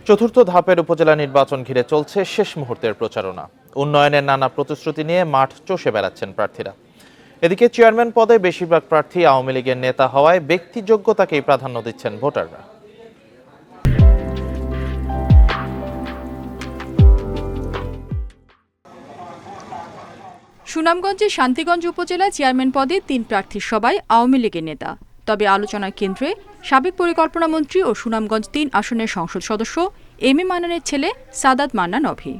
চতুর্থ ধাপের উপজেলা নির্বাচন ঘিরে চলছে শেষ মুহূর্তের প্রচারণা। উন্নয়নের নানা প্রতিশ্রুতি নিয়ে মাঠ চষে বেড়াচ্ছেন প্রার্থীরা। এদিকে চেয়ারম্যান পদে বেশিরভাগ প্রার্থী আওয়ামী লীগের নেতা হওয়ায় ব্যক্তিযোগ্যতাকেই প্রাধান্য দিচ্ছেন ভোটাররা। সুনামগঞ্জের শান্তিগঞ্জ উপজেলায় চেয়ারম্যান পদে ৩ প্রার্থীর সবাই আওয়ামী লীগের নেতা। তবে আলোচনার কেন্দ্রে সাবেক পরিকল্পনা মন্ত্রী ও সুনামগঞ্জ ৩ আসনের সংসদ সদস্য এম এ মান্নানের ছেলে সাদাত মান্নান অভি।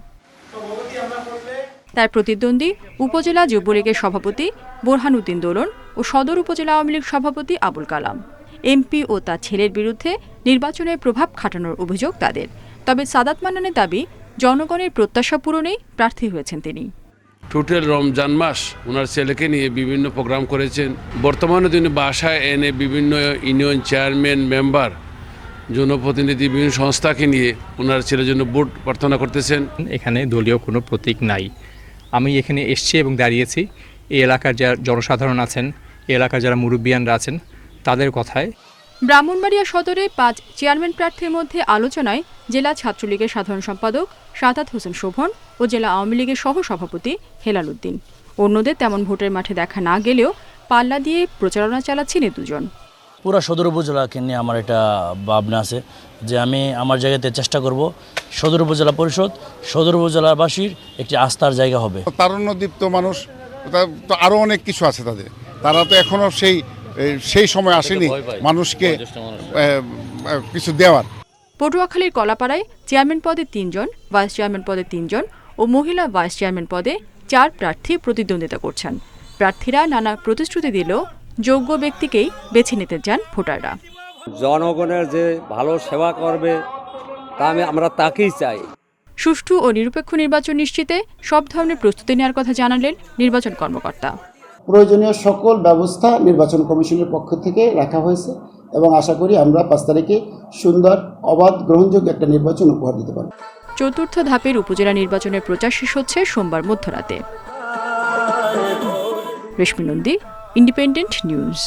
তার প্রতিদ্বন্দ্বী উপজেলা যুবলীগের সভাপতি বোরহানউদ্দিন দোলন ও সদর উপজেলা আওয়ামী লীগ সভাপতি আবুল কালাম। এমপি ও তার ছেলের বিরুদ্ধে নির্বাচনে প্রভাব খাটানোর অভিযোগ তাদের। তবে সাদাত মান্নানের দাবি, জনগণের প্রত্যাশা পূরণেই প্রার্থী হয়েছেন তিনি। টোটাল রমজান মাস ওনার ছেলেকে নিয়ে বিভিন্ন প্রোগ্রাম করেছেন। বর্তমানে তিনি বাসায় এনে বিভিন্ন ইউনিয়ন চেয়ারম্যান, মেম্বার, জনপ্রতিনিধি, বিভিন্ন সংস্থাকে নিয়ে ওনার ছেলের জন্য ভোট প্রার্থনা করতেছেন। এখানে দলীয় কোনো প্রতীক নাই। আমি এখানে এসেছি এবং দাঁড়িয়েছি এই এলাকার যারা জনসাধারণ আছেন, এই এলাকার যারা মুরব্বিয়ানরা আছেন তাদের কথায়। ব্রাহ্মণবাড়িয়া সদরে ৫ চেয়ারম্যান প্রার্থীর মধ্যে আলোচনায় জেলা ছাত্রলীগের সাধারণ সম্পাদক সাদাত হোসেন শোভন ও জেলা আওয়ামী লীগের সহসভাপতি হেলাল উদ্দিন। অন্যদের তেমন ভোটের মাঠে দেখা না গেলেও পাল্লা দিয়ে প্রচারণা চালাচ্ছেন এই দুজন। পুরা সদর উপজেলাকে নিয়ে আমার একটা ভাবনা আছে যে আমি আমার জায়গাতে চেষ্টা করব সদর উপজেলা পরিষদ সদর উপজেলাবাসীর একটি আস্থার জায়গা হবে। তারুণ্যদীপ্ত মানুষ, তো আরও অনেক কিছু আছে তাদের, তারা তো এখনও সেই সময় আসেনি মানুষকে কিছু দেওয়ার। পটুয়াখালীর কলাপাড়ায় চেয়ারম্যান পদে ৩ জন, ভাইস চেয়ারম্যান পদে 3 জন ও মহিলা ভাইস চেয়ারম্যান পদে 4 প্রার্থী প্রতিদ্বন্দ্বিতা করছেন। প্রার্থীরা নানা প্রতিশ্রুতি দিলেও যোগ্য ব্যক্তিকেই বেছে নিতে চান ভোটাররা। জনগণের যে ভালো সেবা করবে তা আমরা তাকেই চাই। সুষ্ঠু ও নিরপেক্ষ নির্বাচন নিশ্চিতে সব ধরনের প্রস্তুতি নেওয়ার কথা জানালেন নির্বাচন কর্মকর্তা। প্রয়োজনীয় সকল ব্যবস্থা নির্বাচন কমিশনের পক্ষ থেকে রাখা হয়েছে এবং আশা করি আমরা 5 তারিখে সুন্দর, অবাধ, গ্রহণযোগ্য একটা নির্বাচন উপহার দিতে পারব। চতুর্থ ধাপের উপজেলা নির্বাচনের প্রচার শেষ হচ্ছে সোমবার মধ্যরাতে। রেশমি নন্দী, ইন্ডিপেন্ডেন্ট নিউজ।